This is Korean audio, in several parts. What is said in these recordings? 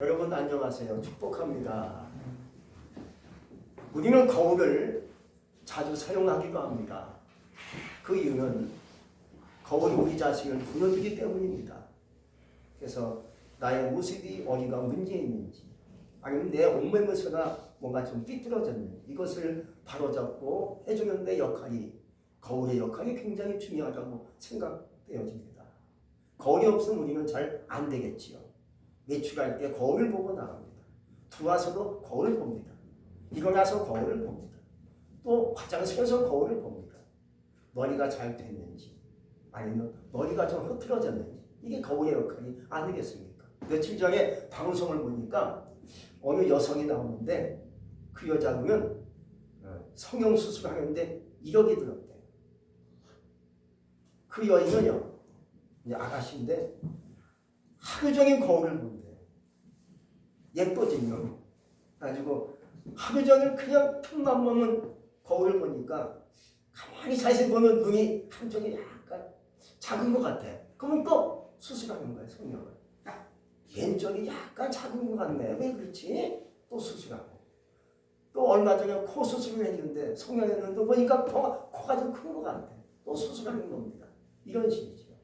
여러분 안녕하세요. 축복합니다. 우리는 거울을 자주 사용하기도 합니다. 그 이유는 거울이 우리 자신을 보여주기 때문입니다. 그래서 나의 모습이 어디가 문제 있는지, 아니면 내 옷매무새가 뭔가 좀 삐뚤어졌는지, 이것을 바로잡고 해주는 내 역할이, 거울의 역할이 굉장히 중요하다고 생각되어집니다. 거울이 없으면 우리는 잘 안 되겠지요. 외출할 때 거울을 보고 나갑니다. 들어와서도 거울을 봅니다. 일어나서 거울을 봅니다. 또 화장실에서 거울을 봅니다. 머리가 잘 됐는지, 아니면 머리가 좀 흐트러졌는지, 이게 거울의 역할이 아니겠습니까? 며칠 전에 방송을 보니까 어느 여성이 나오는데, 그 여자는 성형수술을 하는데 1억이 들었대요. 그 여인은요, 이제 아가씨인데 하루 종일 거울을 본대요. 예뻐지면 가지고 하루 종일 그냥 틈만 보면 거울을 보니까 가만히 자세히 보면 눈이 한쪽이 약간 작은 것 같아. 그러면 또 수술하는 거예요, 성형을. 왼쪽이 약간 작은 것 같네. 왜 그렇지? 또 수술하고. 또 얼마 전에 코 수술을 했는데, 성형했는데 보니까 코가 좀 큰 것 같아. 또 수술하는 겁니다. 이런 식이죠.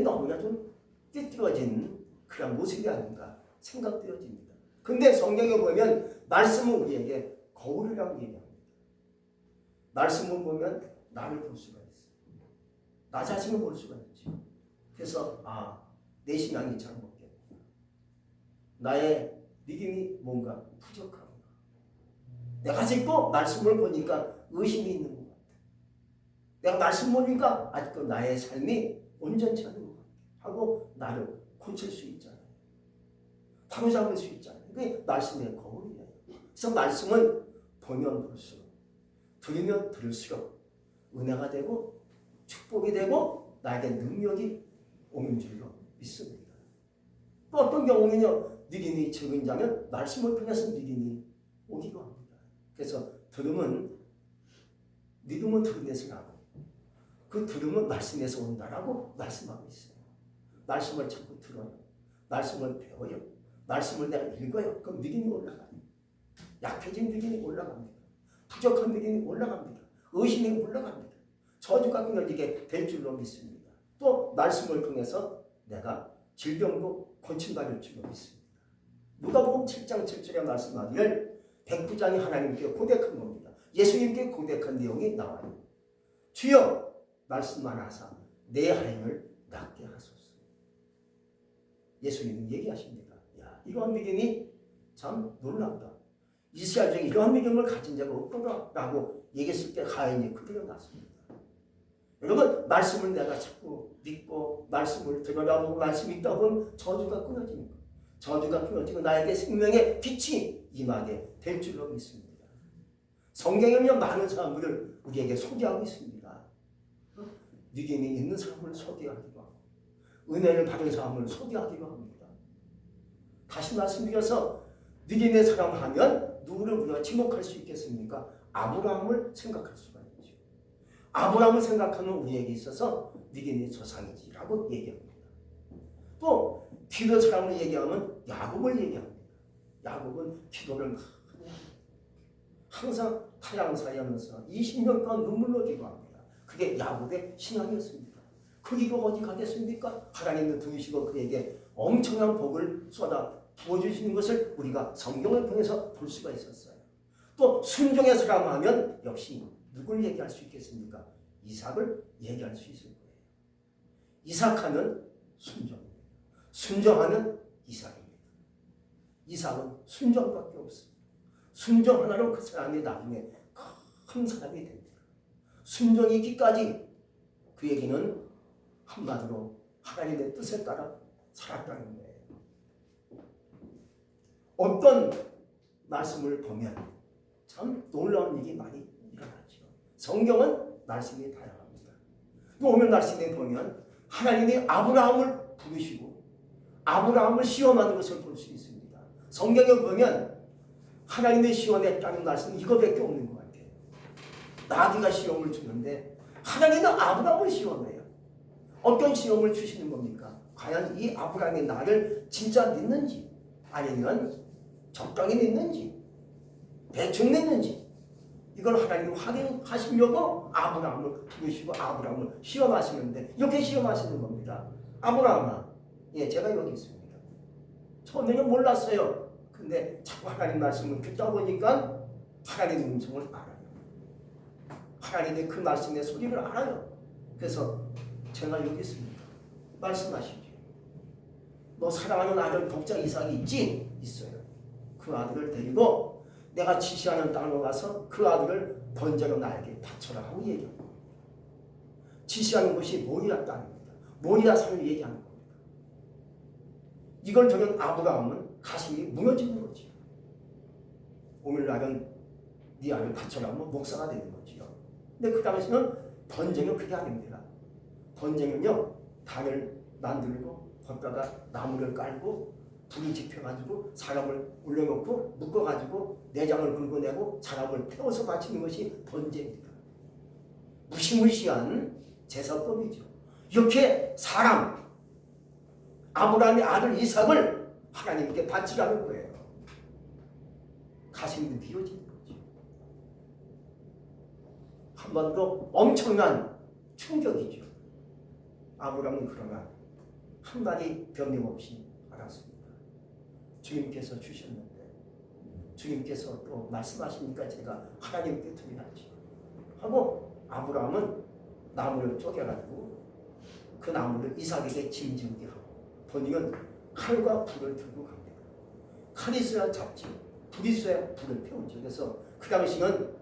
너무나 좀 띠뚤어진 그런 모습이 아닌가 생각되어집니다. 근데 성경에 보면 말씀은 우리에게 거울이라고 얘기합니다. 말씀을 보면 나를 볼 수가 있어요. 나 자신을 볼 수가 있죠. 그래서 내 신앙이 잘못됐구나. 나의 믿음이 뭔가 부족한가. 내가 아직도 말씀을 보니까 의심이 있는 것 같아. 내가 말씀 보니까 아직도 나의 삶이 온전치 않은 것 같아. 하고 나를 고칠 수 있잖아요. 바로잡을 수 있잖아요. 그게 말씀의 거울이에요. 그래서 말씀은 보면 볼수록, 들으면 들을수록 은혜가 되고 축복이 되고 나에게 능력이 오는 줄로 믿습니다. 또 어떤 경우는요, 믿음이 적은 자는 말씀을 통해서 믿음이 오기도 합니다. 그래서 들음은, 믿음은 들음에서 나고, 그 들음은 말씀에서 온다라고 말씀하고 있어요. 말씀을 자꾸 들어요. 말씀을 배워요. 말씀을 내가 읽어요. 그럼 믿음이 올라가요. 약해진 믿음이 올라갑니다. 부족한 믿음이 올라갑니다. 의심이 올라갑니다. 저주가 끊어지게 될 줄로 믿습니다. 또 말씀을 통해서 내가 질병도 고침받을 줄로 믿습니다. 누가복음 7장 7절에 말씀하기를 백부장이 하나님께 고백한 겁니다. 예수님께 고백한 내용이 나와요. 주여 말씀만 하사 내 하인을 낫게 하소서. 예수님은 얘기하십니다. 이러한 믿음이 참 놀랍다. 이스라엘 중에 이러한 믿음을 가진 자가 없구나 라고 얘기했을 때 하인이 그대로 났습니다. 여러분, 말씀을 내가 자꾸 믿고 말씀을 들여다보고 말씀이 있다 보면 저주가 끊어지는 거예요. 저주가 끊어지고 나에게 생명의 빛이 임하게 될 줄로 믿습니다. 성경에는 많은 사람들을 우리에게 소개하고 있습니다. 믿음이 있는 사람을 소개하기도 하고, 은혜를 받은 사람을 소개하기도 합니다. 다시 말씀드려서 믿음의 사람 하면 누구를 우리가 지목할 수 있겠습니까? 아브라함을 생각할 수가 있죠. 아브라함을 생각하는 우리에게 있어서 믿음의 조상이지라고 얘기합니다. 또 기도 사람을 얘기하면 야곱을 얘기합니다. 야곱은 기도를 항상 타양 사이하면서 20년 동안 눈물로 기도합니다. 그게 야곱의 신앙이었습니다. 그 기도 어디 가겠습니까? 하나님을 두시고 그에게 엄청난 복을 쏟아 부어주시는 것을 우리가 성경을 통해서 볼 수가 있었어요. 또 순종의 사람 하면 역시 누굴 얘기할 수 있겠습니까? 이삭을 얘기할 수 있을 거예요. 이삭하면 순종입니다. 순종하면 이삭입니다. 이삭은 순종밖에 없습니다. 순종 하나로 그 사람이 나중에 큰 사람이 됩니다. 순종이기까지 그에게는 한마디로 하나님의 뜻에 따라 살았다는 거예요. 어떤 말씀을 보면 참 놀라운 일이 많이 일어나죠. 성경은 말씀이 다양합니다. 오늘 말씀에 보면 하나님이 아브라함을 부르시고 아브라함을 시험하는 것을 볼 수 있습니다. 성경에 보면 하나님의 시험했다는 말씀은 이거밖에 없는 것 같아요. 나귀가 시험을 주는데 하나님은 아브라함을 시험해요. 어떤 시험을 주시는 겁니까? 과연 이 아브라함이 나를 진짜 믿는지, 아니면 적당히 냈는지 대충 냈는지 이걸 하나님이 확인하시려고 아브라함을 부르시고 아브라함을 시험하시는데 이렇게 시험하시는 겁니다. 아브라함아, 예, 제가 여기 있습니다. 처음에는 몰랐어요. 근데 자꾸 하나님 말씀을 듣다 보니까 하나님의 음성을 알아요. 하나님의 그 말씀의 소리를 알아요. 그래서 제가 여기 있습니다. 말씀하시죠. 너 사랑하는 아들 독자 이삭이 있지? 있어요. 그 아들을 데리고 내가 지시하는 땅으로 가서 그 아들을 번제로 나에게 바쳐라 하고 얘기합니다. 지시하는 것이 모리아 땅입니다. 모리아 산을 얘기하는 겁니다. 이걸 들은 아브라함은 가슴이 무너지는 거죠. 오늘날은 네 아들 바쳐라 하면 목사가 되는 거지요. 근데 그 당시는 번제는 그게 아닙니다. 번제는요, 단을 만들고 거기다가 나무를 깔고 불을 지펴가지고 사람을 올려놓고 묶어가지고 내장을 긁어내고 사람을 태워서 바치는 것이 번제입니다. 무시무시한 제사법이죠. 이렇게 사람, 아브라함의 아들 이삭을 하나님께 바치라는 거예요. 가슴이 비어지는 거죠. 한번도 엄청난 충격이죠. 아브라함은 그러나 한마디 변명 없이 알았습니다. 주님께서 주셨는데 주님께서 또 말씀하시니까 제가 하나님께 드려야지 하고 아브라함은 나무를 쪼개가지고 그 나무를 이삭에게 짐지게 하고 본인은 칼과 불을 들고 갑니다. 칼이 있어야 잡지 불이 있어야 불을 태우죠. 그래서 그 당시는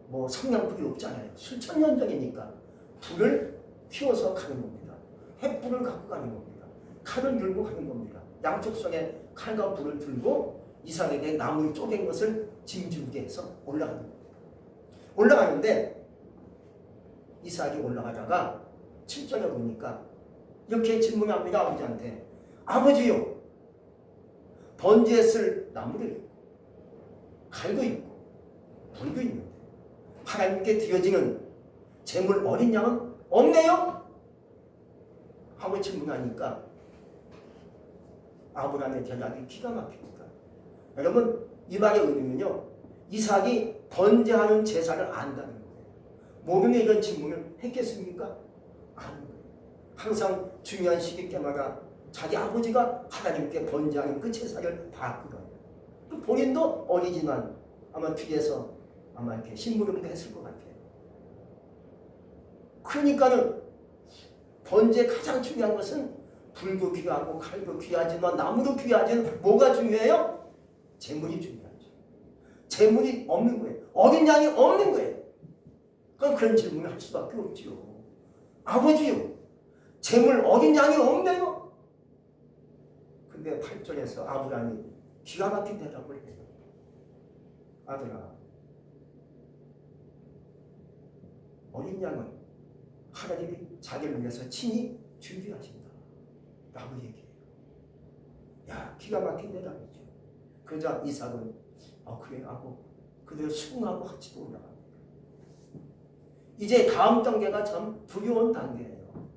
뭐 성냥불이 없잖아요. 수천 년 전이니까 불을 피워서 가는 겁니다. 횃불을 갖고 가는 겁니다. 칼을 들고 가는 겁니다. 양쪽 손에 칼과 불을 들고 이삭에게 나무를 쪼갠 것을 짐지게 해서 올라가는 겁니다. 올라가는데 이삭이 올라가다가 7절에 보니까 이렇게 질문합니다. 아버지한테. 아버지요, 번제에 쓸 나무도 있고 칼도 있고 불도 있는데 하나님께 드려지는 제물 어린 양은 없네요? 하고 질문하니까 아브라함의 대답이 기가 막힙니다. 여러분, 이 말의 의미는요, 이삭이 번제하는 제사를 안다는 거예요. 모르는 이런 질문을 했겠습니까? 아는 거예요. 항상 중요한 시기 때마다 자기 아버지가 하나님께 번제하는 그 제사를 봤거든요. 또 본인도 어리지만 아마 뒤에서 아마 이렇게 심부름도 했을 것 같아요. 그러니까는 번제 가장 중요한 것은 불도 귀하고 칼도 귀하지만 나무도 귀하지만 뭐가 중요해요? 재물이 중요하죠. 재물이 없는 거예요. 어린 양이 없는 거예요. 그럼 그런 질문을 할 수밖에 없지요. 아버지요, 재물 어린 양이 없네요? 근데 8절에서 아브라함이 기가 막힌 대답을 해요. 아들아, 어린 양은 하나님이 자기를 위해서 친히 준비하신다 라고 얘기해요. 야, 기가 막힌 대답이죠. 그러자 이삭은 그래 하고 그대로 수긍하고 같이 또 올라갑니다. 이제 다음 단계가 참 두려운 단계예요.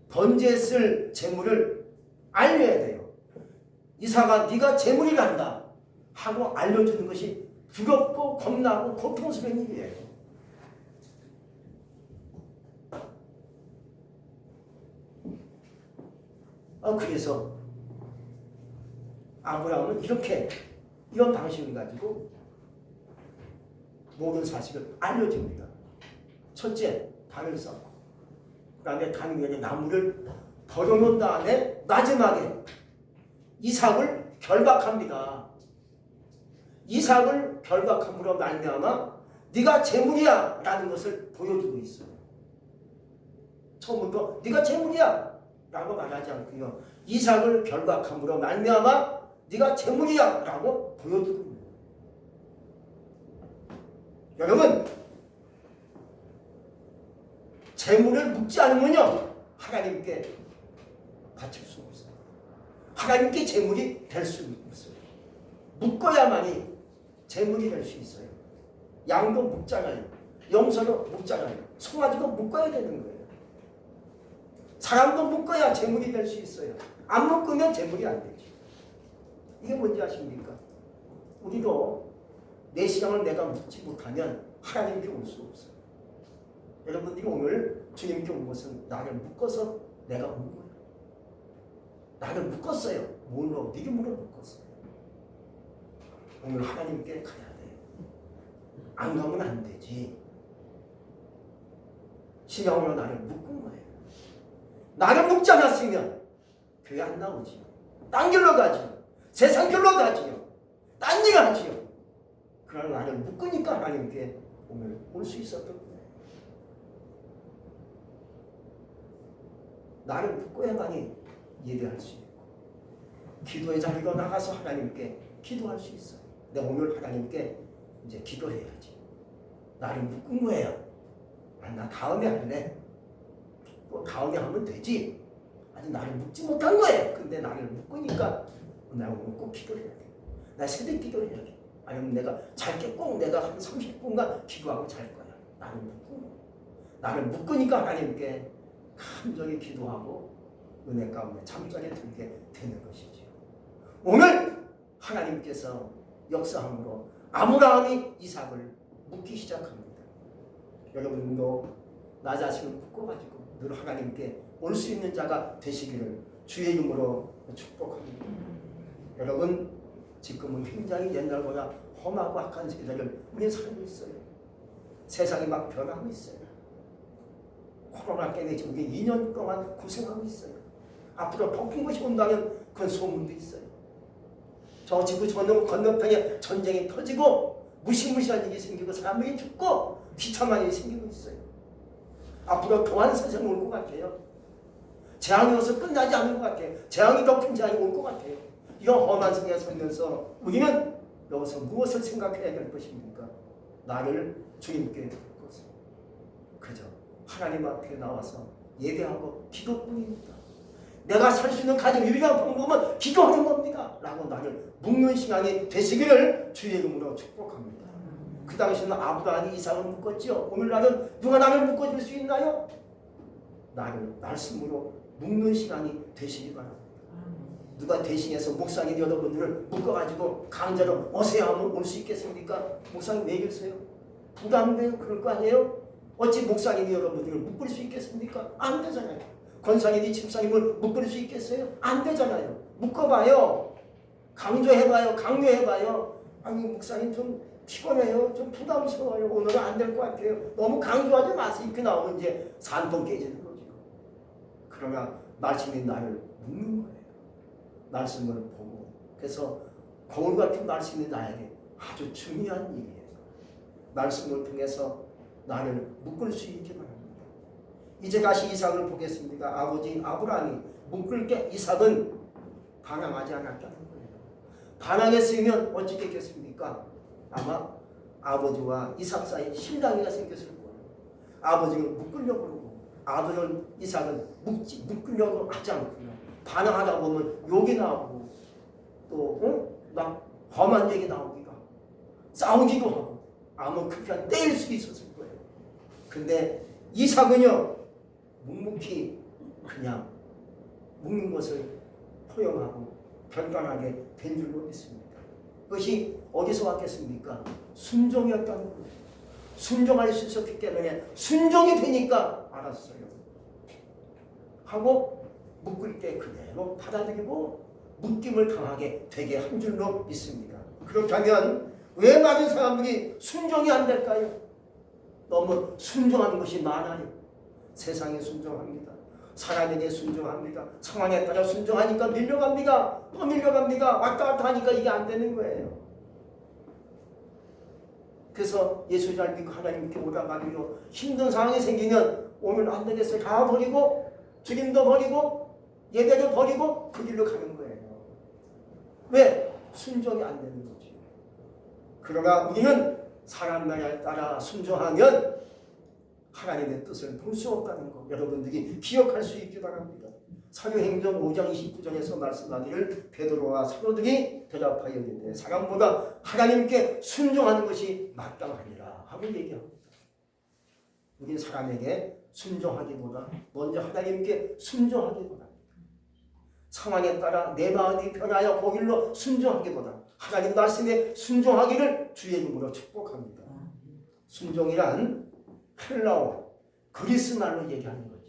번제에 쓸 재물을 알려야 돼요. 이삭아, 네가 재물이란다 하고 알려주는 것이 두렵고 겁나고 고통스러운 일이에요. 그래서 아브라함은 이런 방식을 가지고 모든 사실을 알려줍니다. 첫째, 단을 쌓고 그 다음에 단 위에 나무를 버려놓은 다음에 마지막에 이삭을 결박합니다. 이삭을 결박함으로 말미암아 네가 재물이야 라는 것을 보여주고 있어요. 처음부터 네가 재물이야 라고 말하지 않고요, 이삭을 결박함으로 말미암아 네가 재물이야 라고 보여주고 있는 거예요. 여러분, 재물을 묻지 않으면요 하나님께 바칠 수 없어요. 하나님께 재물이 될 수 없어요. 묶어야만이 재물이 될 수 있어요. 양도 묶잖아요. 염소도 묶잖아요. 송아지도 묶어야 되는 거예요. 사람도 묶어야 재물이 될 수 있어요. 안 묶으면 재물이 안 되죠. 이게 뭔지 아십니까? 우리도 내 신앙을 내가 묻지 못하면 하나님께 올 수 없어요. 여러분들이 오늘 주님께 온 것은 나를 묶어서 내가 온 거예요. 나를 묶었어요. 뭘로? 믿음으로 묶었어요. 오늘 하나님께 가야 돼요. 안 가면 안 되지. 신앙으로 나를 묶은 거예요. 나를 묶지 않았으면 교회 안 나오지요. 딴 길로 가지요. 세상 길로 가지요. 딴 일 하지요. 그러나 나를 묶으니까 하나님께 오늘 올 수 있었던 거예요. 나를 묶어야만이 예배할 수 있고 기도의 자리로 나가서 하나님께 기도할 수 있어요. 근데 오늘 하나님께 이제 기도해야지. 나를 묶은 거예요. 나 다음에 할래. 또 다음에 하면 되지. 아직 나를 묶지 못한 거예요. 근데 나를 묶으니까 나 오늘 꼭 기도를 해야 돼. 나 새벽 기도를 해야 돼. 아니면 내가 잘게 꼭 내가 한 30분간 기도하고 잘 거야. 나를 묶은 거야. 나를 묶으니까 하나님께 간절히 기도하고 은혜 가운데 잠자리에 들게 되는 것이죠. 오늘 하나님께서 역사함으로 아브라함이 이삭을 묶기 시작합니다. 여러분도 나 자신을 묶어가지고 늘 하나님께 올 수 있는 자가 되시기를 주의 이름으로 축복합니다. 여러분 지금은 굉장히 옛날보다 험하고 악한 세대를 우리 살고 있어요. 세상이 막 변하고 있어요. 코로나 때문에 지금 우리 2년 동안 고생하고 있어요. 앞으로 더 큰 것이 온다면 그런 소문도 있어요. 저 지구 건너편에 전쟁이 터지고 무시무시한 일이 생기고 사람들이 죽고 비참한 일이 생기고 있어요. 앞으로 더한 세상이 올 것 같아요. 재앙이 와서 끝나지 않을 것 같아요. 재앙이 더 큰 재앙이 올 것 같아요. 이런 험한 세계에 살면서 우리는 여기서 무엇을 생각해야 될 것입니까? 나를 주님께 묶어서 그저 하나님 앞에 나와서 예배하고 기도뿐입니다. 내가 살 수 있는 가장 유일한 방법은 기도하는 겁니다. 라고 나를 묶는 시간이 되시기를 주의 이름으로 축복합니다. 그 당시에는 아브라함이 이삭을 묶었지요. 오늘날은 누가 나를 묶어줄 수 있나요? 나를 말씀으로 묶는 시간이 되시기 바랍니다. 누가 대신해서 목사님 여러분들을 묶어가지고 강제로 오세요 하면 올 수 있겠습니까? 목사님 왜 계세요? 부담돼요? 그럴 거 아니에요? 어찌 목사님이 여러분들을 묶을 수 있겠습니까? 안 되잖아요. 권사님이 집사님을 묶을 수 있겠어요? 안 되잖아요. 묶어봐요. 강조해봐요. 강요해봐요. 아니 목사님 좀 피곤해요. 좀 부담스러워요. 오늘은 안 될 것 같아요. 너무 강조하지 마세요. 이렇게 나오면 이제 산통 깨지는 거죠. 그러나 말씀이 나를 묶는 거예요. 말씀을 보고. 그래서 거울 같은 말씀이 나에게 아주 중요한 일이에요. 말씀을 통해서 나를 묶을 수 있기 바랍니다. 이제 다시 이삭을 보겠습니다. 아버지 아브라함이 묶을 게 이삭은 반항하지 않았다는 거예요. 반항했으면 어찌 됐겠습니까? 아마 아버지와 이삭 사이에 신랑이가 생겼을 거예요. 아버지를 묶으려고 그러고 아들은 이삭은 묶으려고 하지 않고요. 반항하다 보면 욕이 나오고 또 막 험한 얘기 나오기가 싸우기도 하고 아무 그냥 때릴 수 있었을 거예요. 근데 이삭은요 묵묵히 그냥 묶는 것을 허용하고 결단하게 된 줄로 믿습니다. 그것이 어디서 왔겠습니까? 순종이었다는 거예요. 순종할 수 있었기 때문에 순종이 되니까 알았어요. 하고 묶을 때 그대로 받아들이고 묶임을 당하게 되게 한 줄로 믿습니다. 그렇다면 왜 많은 사람들이 순종이 안 될까요? 너무 순종하는 것이 많아요. 세상에 순종합니다. 사람에게 순종합니다. 상황에 따라 순종하니까 밀려갑니다. 또 밀려갑니다. 왔다 갔다 하니까 이게 안 되는 거예요. 그래서 예수 잘 믿고 하나님께 오라가리요. 힘든 상황이 생기면 오늘 안 되겠어요. 다 버리고 주님도 버리고 예배도 버리고 그 길로 가는 거예요. 왜? 순종이 안 되는 거죠. 그러나 우리는 사람 나라에 따라 순종하면 하나님의 뜻을 볼 수 없다는 것 여러분들이 기억할 수 있기 바랍니다. 사도행전 5장 29절에서 말씀하기를 베드로와 사도들이 대답하여 이르되 사람보다 하나님께 순종하는 것이 마땅하니라 하고 얘기합니다. 우리 사람에게 순종하기보다 먼저 하나님께 순종하기 바랍니다. 상황에 따라 내 마음이 변하여 거길로 순종하기보다 하나님 말씀에 순종하기를 주의 이름으로 축복합니다. 순종이란 헬라어 그리스 말로 얘기하는 거죠.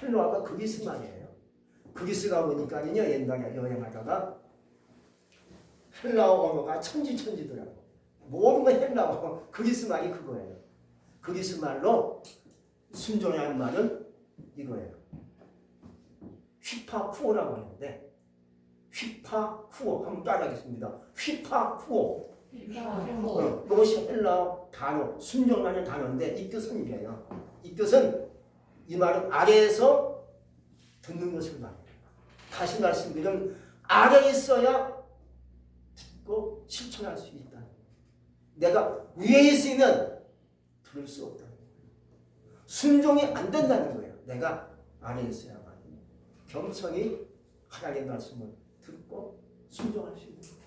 헬라어가 그리스 말이에요. 그리스가 보니까요 옛날에 여행하다가 헬라어 언어가 천지더라고. 모든 건 헬라어 그리스 말이 그거예요. 그리스 말로 순종이라는 말은 이거예요. 휘파쿠오라고 하는데 휘파쿠오 한번 따라하겠습니다. 휘파쿠오 이것이 헬라어 단어 순종하는 단어인데 이 뜻은 이래요. 이 뜻은 이 말은 아래에서 듣는 것을 말해요. 다시 말씀드리면 아래에 있어야 듣고 실천할 수 있다. 내가 위에 있으면 들을 수 없다는 거예요. 순종이 안 된다는 거예요. 내가 아래에 있어야만 겸손히 하나님의 말씀을 듣고 순종할 수 있는 거예요.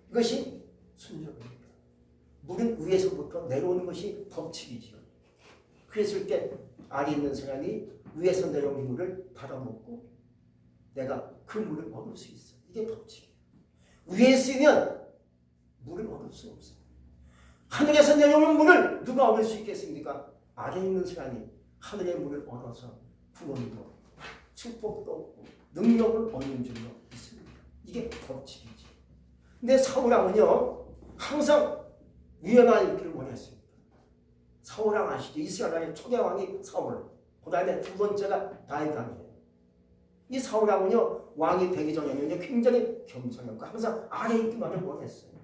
이것이 순종입니다. 물은 위에서부터 내려오는 것이 법칙이죠. 그랬을 때 아래 있는 사람이 위에서 내려오는 물을 받아먹고 내가 그 물을 얻을 수 있어. 이게 법칙이에요. 위에 있으면 물을 얻을 수 없어요. 하늘에서 내려오는 물을 누가 얻을 수 있겠습니까? 아래에 있는 사람이 하늘의 물을 얻어서 구원도 축복도 얻고 능력을 얻는 줄로 있습니다. 이게 법칙이죠. 근데 사울왕은요 항상 위에만 있기를 원했습니다. 사울왕 아시죠? 이스라엘의 초대 왕이 사울, 그 다음에 두 번째가 다윗왕이에요. 이 사울왕은요 왕이 되기 전에는요 굉장히 겸손했고 항상 아래에 있기만을 원했어요.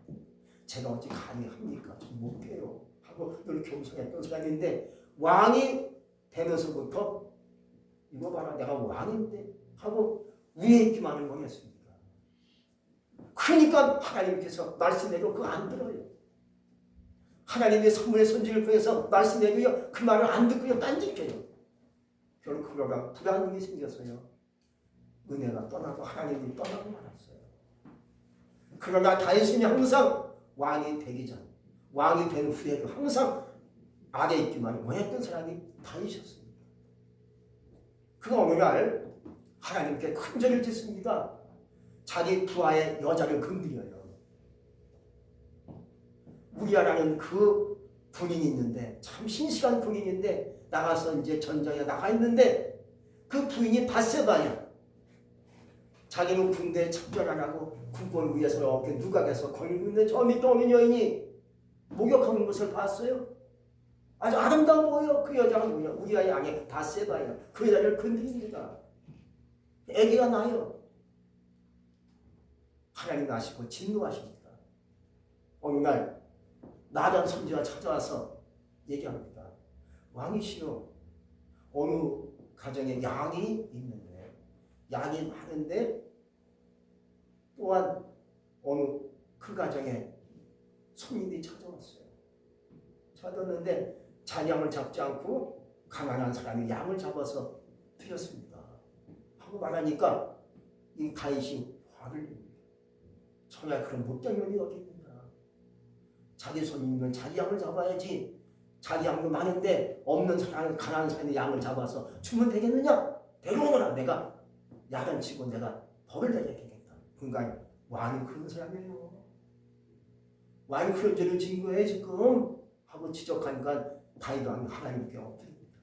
제가 어찌 가능합니까? 좀 못해요 하고 늘 겸손했던 사람인데 왕이 되면서부터 이거 봐라 내가 왕인데 하고 위에 있기만을 원했습니다. 그러니까 하나님께서 말씀해도 그거 안 들어요. 하나님의 선물의 손질을 통해서 말씀해도요 그 말을 안 듣고요 딴짓해요. 결국 그러다 불안이 생겼어요. 은혜가 떠나고 하나님이 떠나고 말았어요. 그러나 다윗은 항상 왕이 되기 전, 왕이 된 후에도 항상 아래에 있기만 원했던 사람이 다윗이었습니다. 그 어느 날 하나님께 큰 절을 짓습니다. 자기 부하의 여자를 건드려요. 우리아라는 그 군인이 있는데 참 신실한 군인인데 나가서 이제 전장에 나가 있는데 그 부인이 밧세바야. 자기는 군대에 참전 안 하고 군권을 위해서 어깨 누각에서 걸리고 있는 저 밑에 어느 여인이 목욕하는 것을 봤어요. 아주 아름다워 보여. 그 여자가 뭐냐? 우리아의 아내 밧세바야. 그 여자를 건드립니다. 아기가 나요. 하나님 아시고 진노하십니다. 어느 날 나단 선지가 찾아와서 얘기합니다. 왕이시여 어느 가정에 양이 있는데 양이 많은데 또한 어느 그 가정에 손님이 찾아왔어요. 찾았는데 잔양을 잡지 않고 가난한 사람이 양을 잡아서 드렸습니다. 하고 말하니까 이 다윗이 화를 냅니다. 전혀 그런 못된 년이 어디 있느냐. 자기 손님은 자기 양을 잡아야지. 자기 양도 많은데 없는 사람, 가난한 사람이 양을 잡아서 주면 되겠느냐? 데려오거라. 내가 야단치고 내가 벌을 내리겠다. 그러니까 왕이 그런 사람이에요. 왕이 그런 죄를 진 거예요 지금. 하고 지적하니까 다윗 왕이 하나님께 엎드립니다.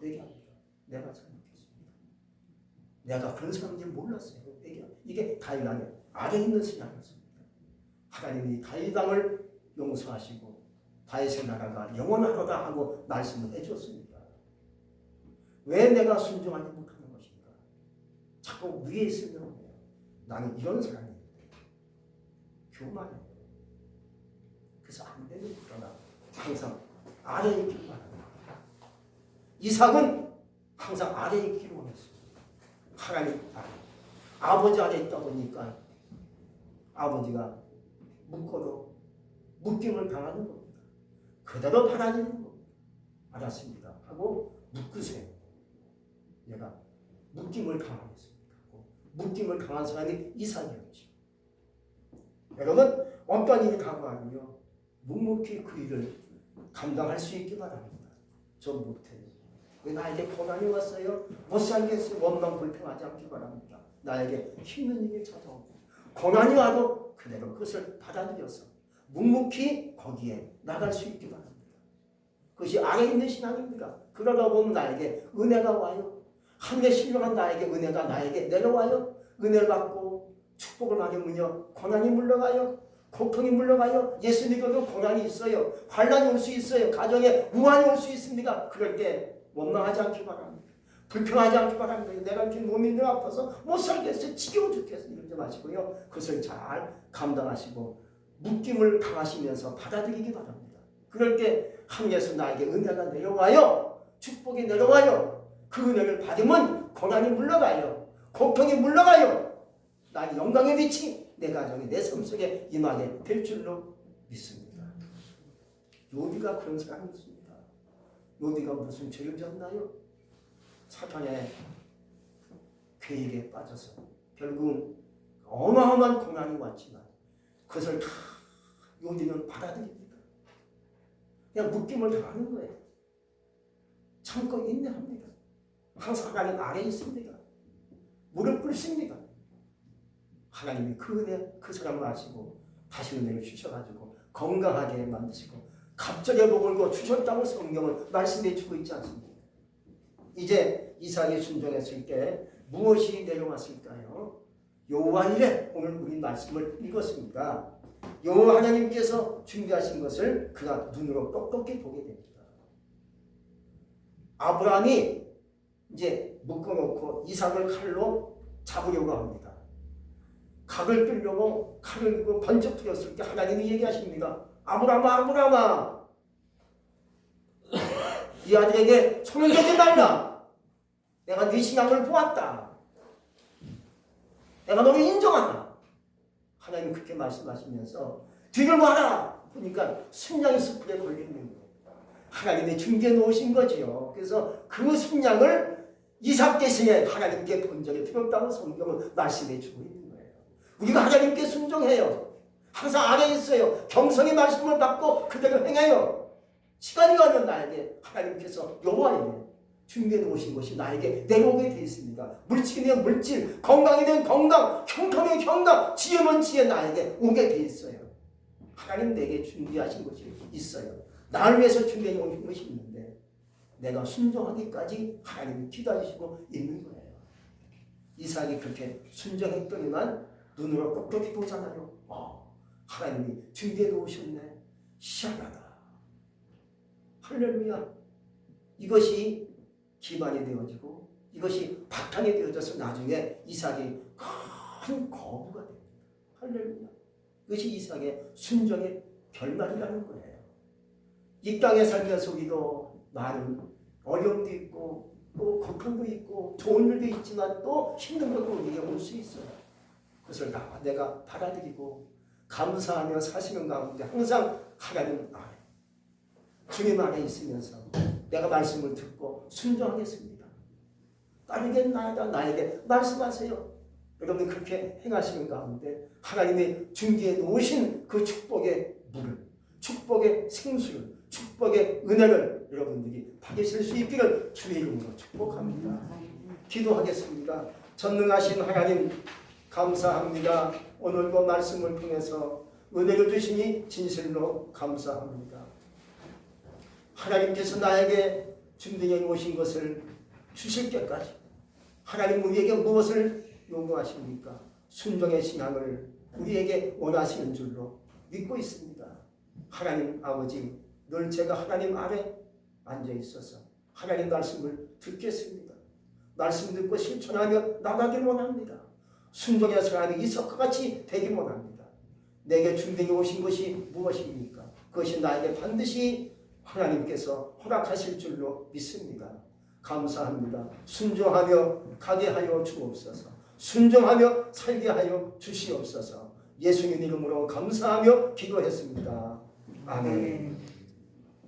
얘기합니다. 내가 잘못했습니다. 내가 그런 사람인지 몰랐어요. 이게 다윗 왕의 아래에 있는 신앙이었습니다. 하나님이 다윗 왕을 용서하시고 다윗의 나라가 영원하도다 하고 말씀을 해줬습니다. 왜 내가 순종하지 못하는 것인가? 자꾸 위에 있으면 나는 이런 사람인데 교만해. 그래서 안 되는 그러나 항상 아래에 있기를 바랍니다. 이삭은 항상 아래에 있기를 원했습니다. 하나님 아래. 아버지 아래 있다 보니까 아버지가 묶어도 묶임을 당하는 겁니다. 그대로 받아들이는 겁니다. 알았습니다. 하고 묶으세요. 얘가 묶임을 당하겠습니다. 묶임을 당한 사람이 이삭이었죠. 여러분 어떤 일이 다가와도요 묵묵히 그 일을 감당할 수 있기 바랍니다. 저 못해요. 왜 나에게 고난이 왔어요? 못 살겠어요. 원망 불평하지 않기 바랍니다. 나에게 힘든 일이 찾아오고 고난이 와도 그대로 그것을 받아들여서 묵묵히 거기에 나갈 수 있기 바랍니다. 그것이 아래 있는 신앙입니다. 그러다 보면 나에게 은혜가 와요. 하늘의 신령한 나에게 은혜가 나에게 내려와요. 은혜를 받고 축복을 받으면요 고난이 물러가요. 고통이 물러가요. 예수 믿어도 고난이 있어요. 환난이 올 수 있어요. 가정에 우환이 올 수 있습니다. 그럴 때 원망하지 않기 바랍니다. 불평하지 않기 바랍니다. 내가 이렇게 몸이 늘 아파서 못 살겠어요. 지겨워 죽겠어요. 이러지 마시고요. 그것을 잘 감당하시고 묶임을 당하시면서 받아들이기 바랍니다. 그럴 때 하늘에서 나에게 은혜가 내려와요. 축복이 내려와요. 그 은혜를 받으면 고난이 물러가요. 고통이 물러가요. 나의 영광의 빛이 내 가정에 내 삶 속에 임하게 될 줄로 믿습니다. 요비가 그런 사람이었습니다. 요비가 무슨 죄를 졌나요? 사탄의 계획에 빠져서 결국 어마어마한 고난이 왔지만 그것을 다 요비는 받아들입니다. 그냥 묶임을 당하는 거예요. 참고 인내합니다. 항상 하나님 아래에 있습니다. 무릎 꿇습니다. 하나님이 그 은혜 그 사람을 아시고 다시 은혜를 주셔가지고 건강하게 만드시고 갑절의 복을 주셨다고 성경은 말씀해 주고 있지 않습니까? 이제 이삭이 순종했을 때 무엇이 내려왔을까요? 여호와 이레 오늘 우리 말씀을 읽었습니다. 여호와 하나님께서 준비하신 것을 그가 눈으로 똑똑히 보게 됩니다. 아브라함이 이제 묶어놓고 이삭을 칼로 잡으려고 합니다. 각을 끌려고 칼을 들고 번쩍 들었을 때 하나님이 얘기하십니다. 아브라함아 아브라함아 이 아들에게 손을 대지 말라. 내가 네 신앙을 보았다. 내가 너를 인정한다. 하나님 그렇게 말씀하시면서 뒤를 봐라. 보니까 순양이 숯불에 걸려있는 거예요. 하나님이 준비해 놓으신 거지요. 그래서 그 순양을 이삭 대신에 하나님께 본전에 드렸다고 성경은 말씀해 주고 있는 거예요. 우리가 하나님께 순종해요. 항상 아래에 있어요. 경성의 말씀을 받고 그대로 행해요. 시간이 가면 나에게 하나님께서 여호와에게 준비해 놓으신 것이 나에게 내려오게 되어 있습니다. 물질이 되면 물질, 건강이 되면 건강, 형통이 형통, 지혜면 지혜 나에게 오게 되어 있어요. 하나님 내게 준비하신 것이 있어요. 나를 위해서 준비해 놓으신 것이 있는데 내가 순종하기까지 하나님이 기다리시고 있는 거예요. 이삭이 그렇게 순종했더니만 눈으로 똑똑히 보잖아요. 하나님이 준비해 놓으셨네. 시원하다. 할렐루야. 이것이 기반이 되어지고 이것이 바탕이 되어져서 나중에 이삭이 큰 거부가 됩니다. 할렐루야. 이것이 이삭의 순종의 결말이라는 거예요. 이 땅에 살면서 우리도 많은 어려움도 있고 또 고통도 있고 좋은 일도 있지만 또 힘든 것도 우리에게 올 수 있어요. 그것을 다 내가 받아들이고 감사하며 사시는 가운데 항상 하나님 안에 주님 안에 있으면서 내가 말씀을 듣고 순종하겠습니다. 따르겠나이다. 나에게 말씀하세요. 여러분 그렇게 행하시는 가운데 하나님이 준비해 놓으신 그 축복의 물을, 축복의 생수를, 축복의 은혜를 여러분들이 받으실 수 있기를 주의 이름으로 축복합니다. 기도하겠습니다. 전능하신 하나님 감사합니다. 오늘도 말씀을 통해서 은혜를 주시니 진실로 감사합니다. 하나님께서 나에게 준비해 놓으신 것을 주실 때까지 하나님 우리에게 무엇을 요구하십니까? 순종의 신앙을 우리에게 원하시는 줄로 믿고 있습니다. 하나님 아버지 늘 제가 하나님 아래 앉아 있어서 하나님 말씀을 듣겠습니다. 말씀 듣고 실천하며 나가길 원합니다. 순종의 사람이 이삭과 같이 되길 원합니다. 내게 준비해 오신 것이 무엇입니까? 그것이 나에게 반드시 하나님께서 허락하실 줄로 믿습니다. 감사합니다. 순종하며 가게 하여 주옵소서. 순종하며 살게 하여 주시옵소서. 예수님 이름으로 감사하며 기도했습니다. 아멘.